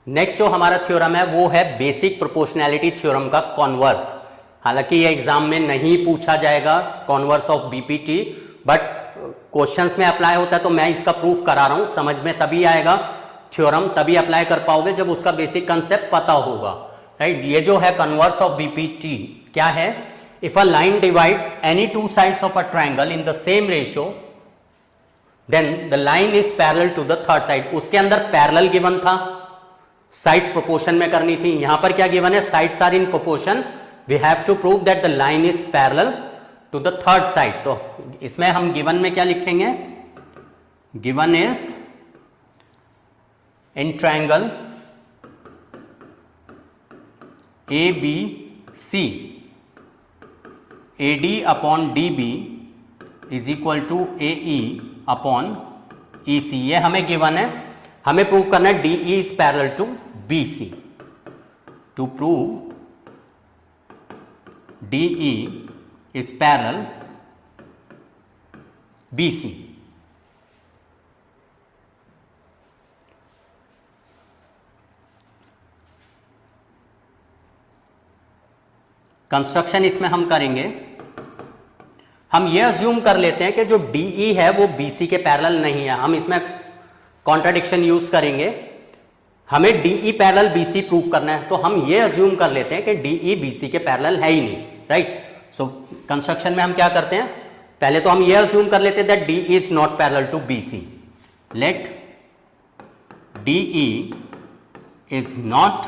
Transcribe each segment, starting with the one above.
Next जो हमारा theorem है वो है बेसिक प्रोपोर्शनैलिटी थ्योरम का कॉन्वर्स। हालांकि ये एग्जाम में नहीं पूछा जाएगा converse of BPT, but questions में अप्लाई होता है, तो मैं इसका प्रूफ करा रहा हूं। समझ में तभी आएगा थ्योरम, तभी अप्लाई कर पाओगे जब उसका बेसिक कंसेप्ट पता होगा, राइट। ये जो है कन्वर्स ऑफ बीपीटी क्या है, if a line divides any two sides of a triangle in the same ratio then the line is parallel to the third side. उसके अंदर पैरेलल गिवन था, साइड्स प्रोपोर्शन में करनी थी। यहां पर क्या गिवन है, sides are in proportion, we have to prove that the line is parallel to the third side. तो इसमें हम गिवन में क्या लिखेंगे, given is in triangle A B C A D upon D B is equal to A E upon E C. ये हमें given है, हमें प्रूव करना है D E is parallel to B C. To prove D E is parallel B C. Construction इसमें हम करेंगे, हम ये अज्यूम कर लेते हैं कि जो डीई है वो बीसी के पैरेलल नहीं है। हम इसमें कॉन्ट्राडिक्शन यूज करेंगे, हमें डीई पैरेलल बीसी प्रूव करना है, तो हम ये अज्यूम कर लेते हैं कि डीई बीसी के पैरेलल है ही नहीं, राइट। सो कंस्ट्रक्शन में हम क्या करते हैं, पहले तो हम ये अज्यूम कर लेते हैं that D is not parallel to BC. Let DE is not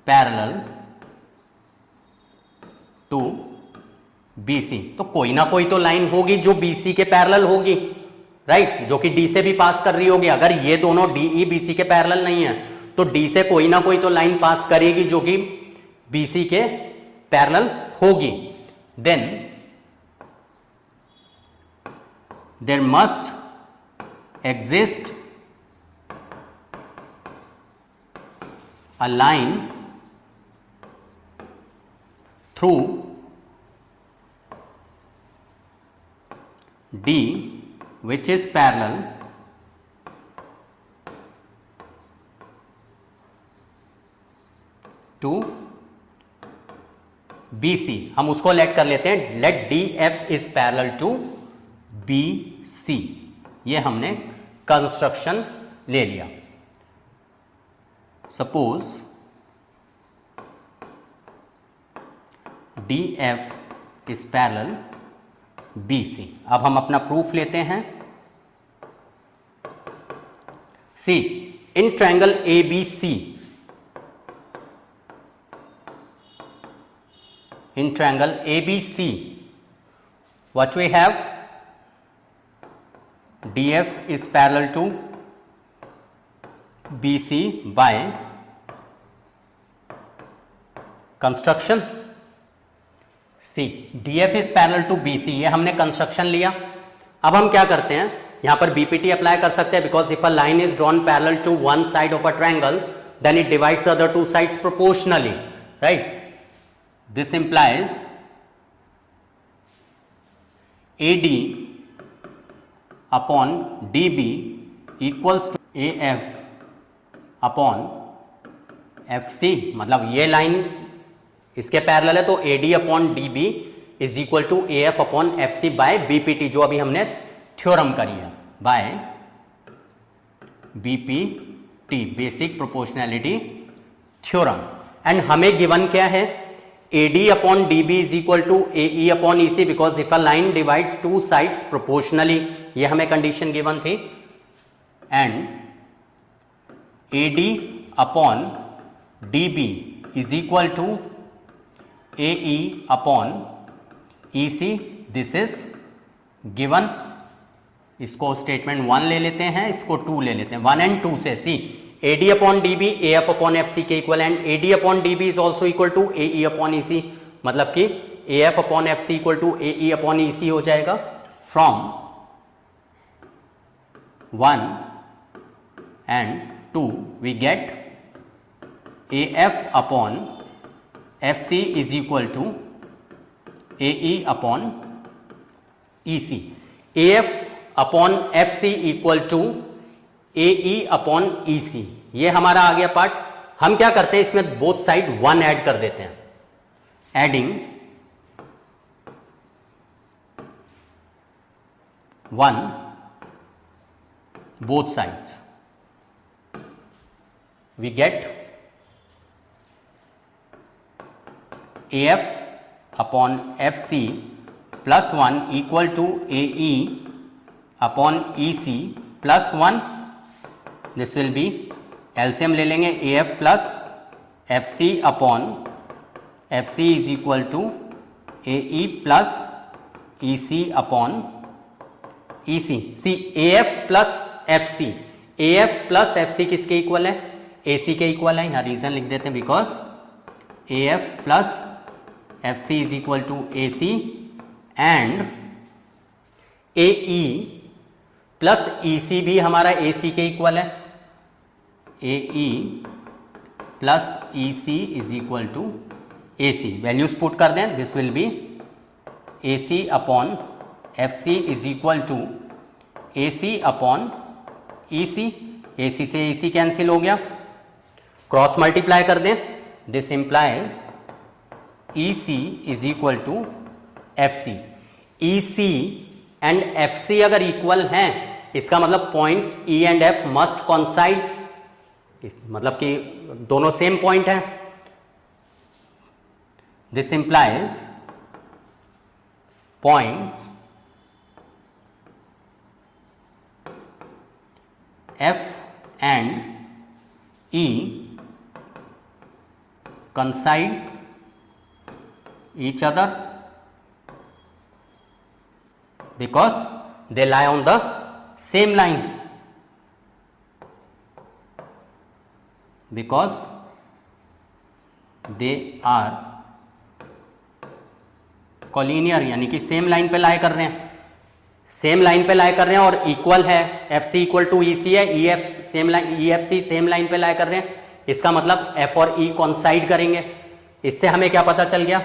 parallel to BC. तो कोई ना कोई तो लाइन होगी जो बीसी के पैरेलल होगी, राइट, जो कि डी से भी पास कर रही होगी। अगर ये दोनों डीई बीसी के पैरेलल नहीं है तो डी से कोई ना कोई तो लाइन पास करेगी जो कि बीसी के पैरेलल होगी। Then there must exist a line through D which is parallel to BC। हम उसको लेट कर लेते हैं, late DF is parallel to BC। ये हमने कंस्ट्रक्शन ले लिया। Suppose DF is parallel BC। अब हम अपना प्रूफ लेते हैं। See in triangle ABC, in triangle ABC what we have, DF is parallel to BC by construction. See DF is parallel to BC, ये हमने कंस्ट्रक्शन लिया। अब हम क्या करते हैं, यहां पर BPT अप्लाई कर सकते हैं, because if a line is drawn parallel to one side of a triangle then it divides the other two sides proportionally, right. This implies AD upon DB equals to AF upon FC। मतलब ये line इसके parallel है तो AD upon DB is equal to AF upon FC by BPT, जो अभी हमने theorem करी है, by BPT, basic proportionality theorem. And हमें गिवन क्या है, AD upon DB is equal to AE upon EC, because if a line divides two sides proportionally, ये हमें कंडीशन गिवन थी। And AD upon DB is equal to AE upon EC, this is given. इसको statement 1 ले लेते हैं, इसको 2 ले लेते हैं, 1 एंड 2 से। See AD upon DB AF upon FC के equal, and AD upon DB is also equal to AE upon EC, मतलब कि AF upon FC equal to AE upon EC हो जाएगा। From 1 and 2 we get AF upon FC is equal to AE upon EC। AF upon FC equal to AE upon EC, ये हमारा आ गया part. हम क्या करते हैं, इसमें बोथ साइड 1 ऐड कर देते हैं, adding 1 both sides, we get AF upon FC plus 1 equal to AE upon EC plus 1. This will be LCM ले लेंगे, AF plus FC upon FC is equal to AE plus EC upon EC. See AF plus FC, AF plus FC किसके equal है, AC के equal है। यहाँ reason लिख देते हैं, because AF plus FC is equal to AC and AE plus EC भी हमारा AC के इक्वल है। AE plus EC is equal to AC। Values put कर दें, this will be AC upon FC is equal to AC upon EC। AC से AC cancel हो गया, cross multiply कर दें, this implies EC is equal to FC। EC and FC अगर equal हैं, इसका मतलब points E and F must coincide, मतलब कि दोनों सेम पॉइंट है। This implies points F and E coincide each other because they lie on the same line, because they are collinear, यानी कि सेम लाइन पे लाई कर रहे हैं, सेम लाइन पे लाई कर रहे हैं और इक्वल है। FC इक्वल टू EC है, EF same line, EFC same line पे लाई कर रहे हैं, इसका मतलब F और E कॉन्साइड करेंगे। इससे हमें क्या पता चल गया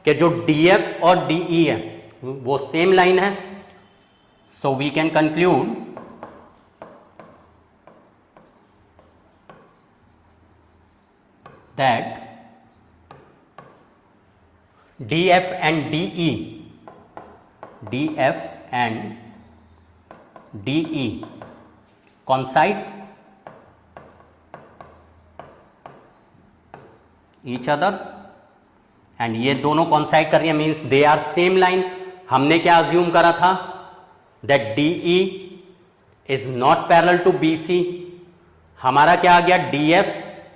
कि जो DF और DE है वो सेम लाइन है। So we can conclude that DF and DE coincide each other and ये दोनों coincide कर रही है, means they are same line. हमने क्या अज्यूम करा था, that DE is not parallel to BC। हमारा क्या आ गया, DF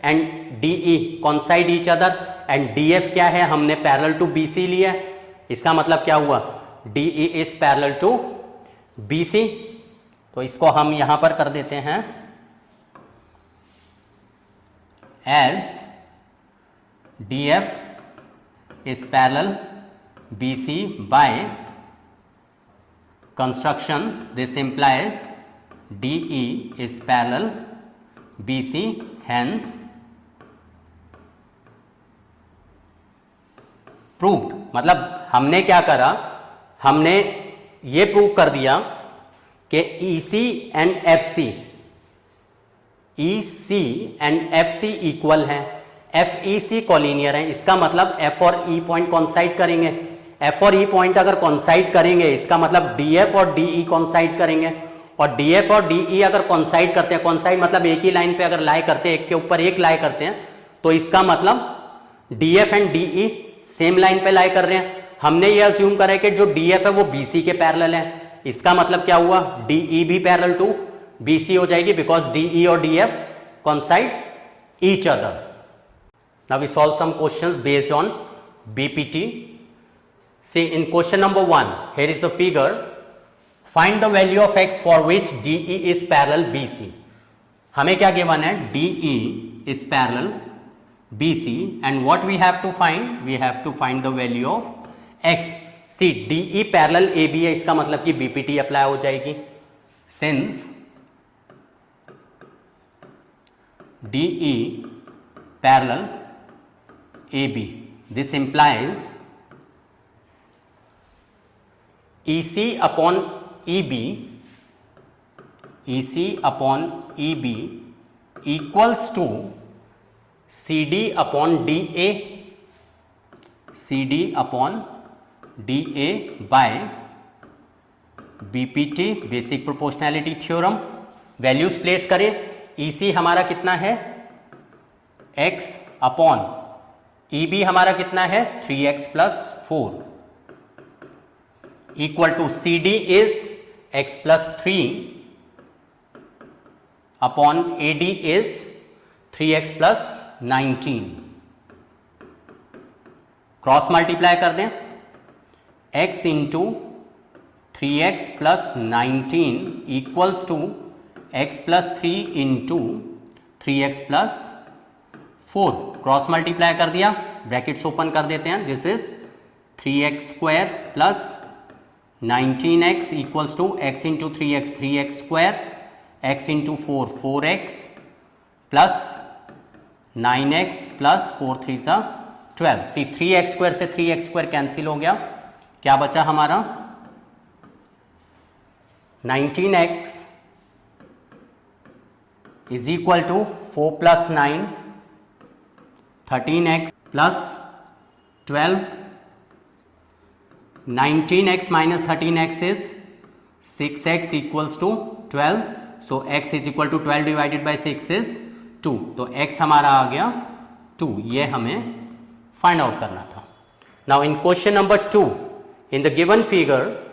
and DE coincide each other एंड DF क्या है, हमने पैरेलल टू BC लिया। इसका मतलब क्या हुआ, DE is parallel to BC। तो इसको हम यहां पर कर देते हैं as DF is parallel BC by construction, this implies DE is parallel BC, hence proved. मतलब हमने क्या करा, हमने ये प्रूव कर दिया कि EC एंड FC इक्वल है, FEC कॉलिनियर है। इसका मतलब F और E पॉइंट कॉन्साइड करेंगे। F और E पॉइंट अगर कॉन्साइड करेंगे, इसका मतलब DF और DE कॉन्साइड करेंगे। और DF और DE अगर कॉन्साइड करते हैं, कॉन्साइड मतलब एक ही लाइन पे अगर लाई करते हैं, एक के ऊपर एक लाई करते हैं, तो इसका मतलब DF and DE same line पे लाई कर रहे हैं। हमने ये अज्यूम करा है कि जो DF है वो BC के पैरेलल है। इसका मतलब क्या हुआ, DE भी पैरेलल टू BC हो जाएगी, बिकॉज DE और DF coincide each other. Now we solve some questions based on BPT. See, in question number 1, here is a figure. Find the value of x for which DE is parallel BC. हमें क्या given है, DE is parallel BC and what we have to find, we have to find the value of x. See, DE parallel AB है, इसका मतलब कि BPT apply हो जाएगी। Since DE parallel AB, this implies EC upon EB equals to C D upon D A, C D upon D A by BPT, basic proportionality theorem. Values place करें, EC हमारा कितना है x upon EB हमारा कितना है 3x plus 4 equal to C D is x plus 3 upon A D is 3x plus 19। Cross multiply कर दें, x into 3x plus 19 equals to x plus 3 into 3x plus 4। Cross multiply कर दिया, brackets open कर देते हैं। This is 3x square plus 19x equals to x into 3x 3x square, x into 4 4x plus 9x plus 4 3 सा 12। सी 3x square से 3x square cancel हो गया, क्या बचा हमारा 19x is equal to 4 plus 9 13x plus 12, 19x minus 13x is 6x equals to 12, so x is equal to 12 divided by 6 is 2, तो x हमारा आ गया 2। ये हमें फाइंड आउट करना था। Now in question number 2, in the given figure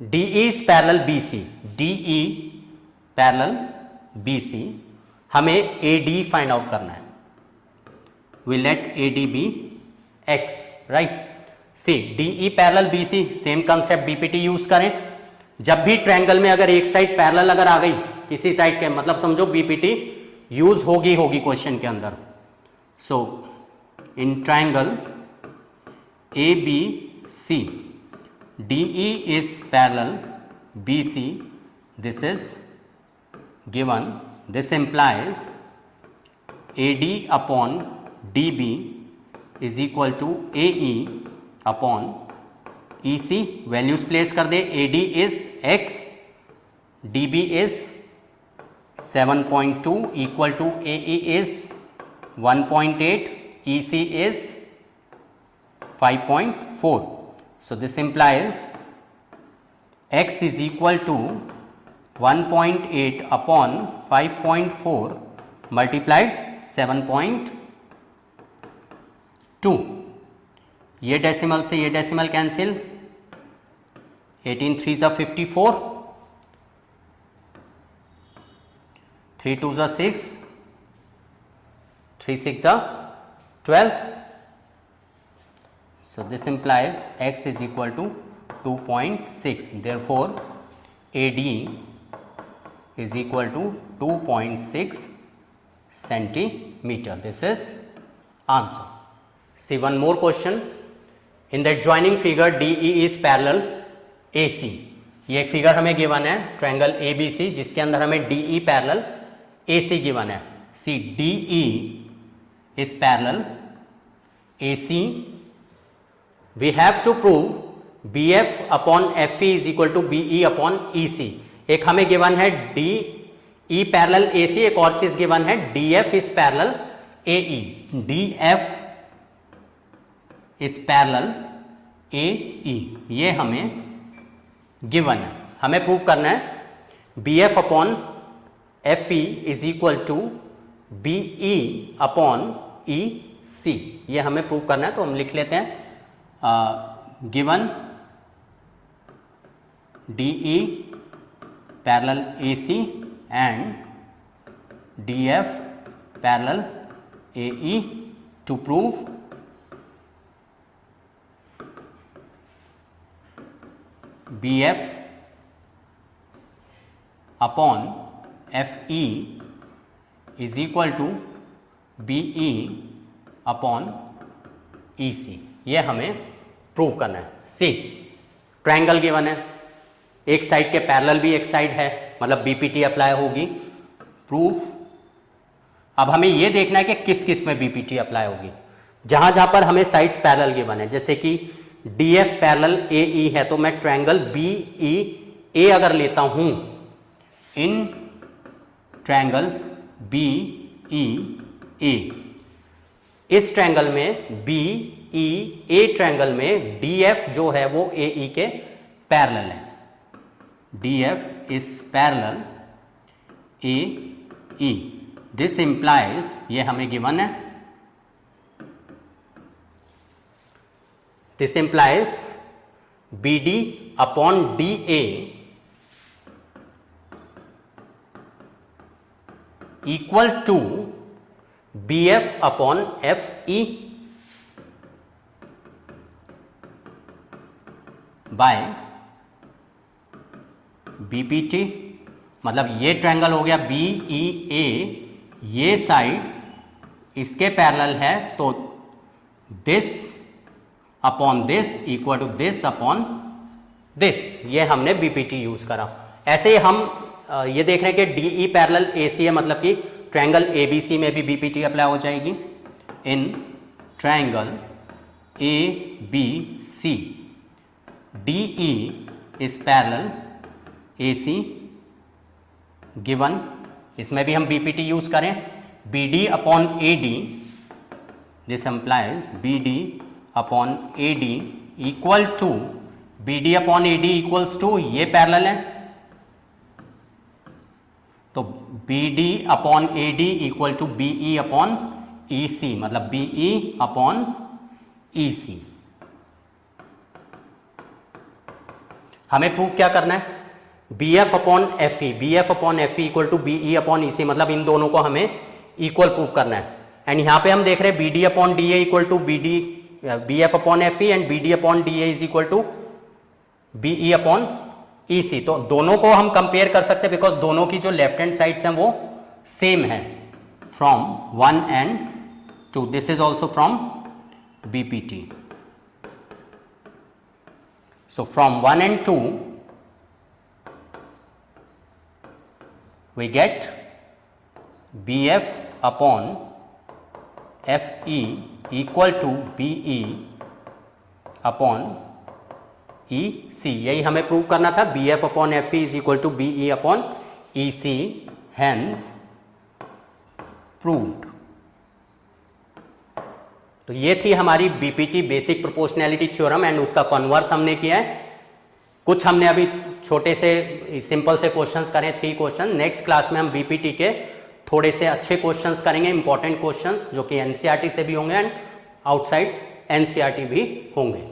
DE is parallel BC, DE parallel BC, हमें AD find out करना है। We let AD be X, right? See, DE parallel BC, same concept BPT use करें। जब भी triangle में अगर एक side parallel अगर आ गई किसी साइड के, मतलब समझो BPT यूज होगी क्वेश्चन के अंदर। So in triangle ABC, DE is parallel BC, this is given, this implies AD upon DB is equal to AE upon EC। Values place कर दे, AD is X, DB is 7.2 equal to AE is 1.8, EC is 5.4। So this implies x is equal to 1.8 upon 5.4 multiplied 7.2। ये decimal से ये decimal cancel, 18 3 ज़ा 54, 3 2 ज़ा 6, 3 6 ज़ा 12। So this implies x is equal to 2.6, therefore AD is equal to 2.6 centimeter. This is answer. See one more question. In the adjoining figure DE is parallel AC. ये एक figure हमें given है triangle ABC जिसके अंदर हमें DE parallel AC given है। See DE is parallel AC. We have to prove BF upon FE is equal to BE upon EC। एक हमें गिवन है DE पैरेलल AC, एक और चीज गिवन है DF is parallel AE, DF is parallel AE, ये हमें given है। हमें प्रूव करना है BF upon FE is equal to BE upon EC, ये हमें प्रूव करना है। तो हम लिख लेते हैं given DE parallel AC and DF parallel AE to prove BF upon FE is equal to BE upon EC, ये हमें प्रूव करना है। सी ट्रायंगल गिवन है, एक साइड के पैरेलल भी एक साइड है, मतलब बीपीटी अप्लाई होगी। प्रूफ अब हमें ये देखना है कि किस किस में बीपीटी अप्लाई होगी। जहां जहां पर हमें साइड्स पैरेलल गिवन है, जैसे कि डीएफ पैरेलल एई है, तो मैं ट्रायंगल बीई ए अगर लेता हूं इन ट्रायंगल बी ई ए। इस ट्रायंगल में बी ई ए ट्रायंगल में डी एफ जो है वो ए ई के पैरेलल है। D F is parallel A E. This implies, ये हमें गिवन है, this implies B D upon D A equal to B F upon F E by B P T. मतलब ये ट्रायंगल हो गया B E ए, ये side इसके parallel है, तो this upon this equal to this upon this. ये हमने बीपीटी यूज करा। ऐसे ही हम ये देख रहे हैं कि डी ई पैरेलल ए सी है, मतलब कि ट्रायंगल ए बी सी में भी बीपीटी अप्लाई हो जाएगी। In triangle A B C D E is parallel A C given. इसमें भी हम बीपीटी यूज करें, B D upon A D, this implies B D upon A D equal to B D upon A D equals to, ये parallel है तो B D upon A D equal to B E upon E C, मतलब B E upon E सी। हमें proof क्या करना है, B F upon F E, B F upon F E equal to B E upon E C, मतलब इन दोनों को हमें इक्वल प्रूफ करना है। एंड यहां पे हम देख रहे हैं B D upon D A equal to B D B F upon F E and B D upon D A is equal to B E upon E C. तो दोनों को हम कंपेयर कर सकते हैं बिकॉज दोनों की जो लेफ्ट हैंड साइड्स हैं वो सेम है from 1 and 2। This is also from BPT. So from 1 and 2 we get BF upon FE equal to BE upon EC। यही हमें प्रूव करना था, BF upon FE is equal to BE upon EC, hence proved। तो ये थी हमारी BPT basic proportionality theorem and उसका converse हमने किया है। कुछ हमने अभी छोटे से सिंपल से क्वेश्चंस करें, 3 क्वेश्चन। नेक्स्ट क्लास में हम बीपीटी के थोड़े से अच्छे क्वेश्चंस करेंगे, इंपॉर्टेंट क्वेश्चंस जो कि एनसीईआरटी से भी होंगे एंड आउटसाइड एनसीईआरटी भी होंगे।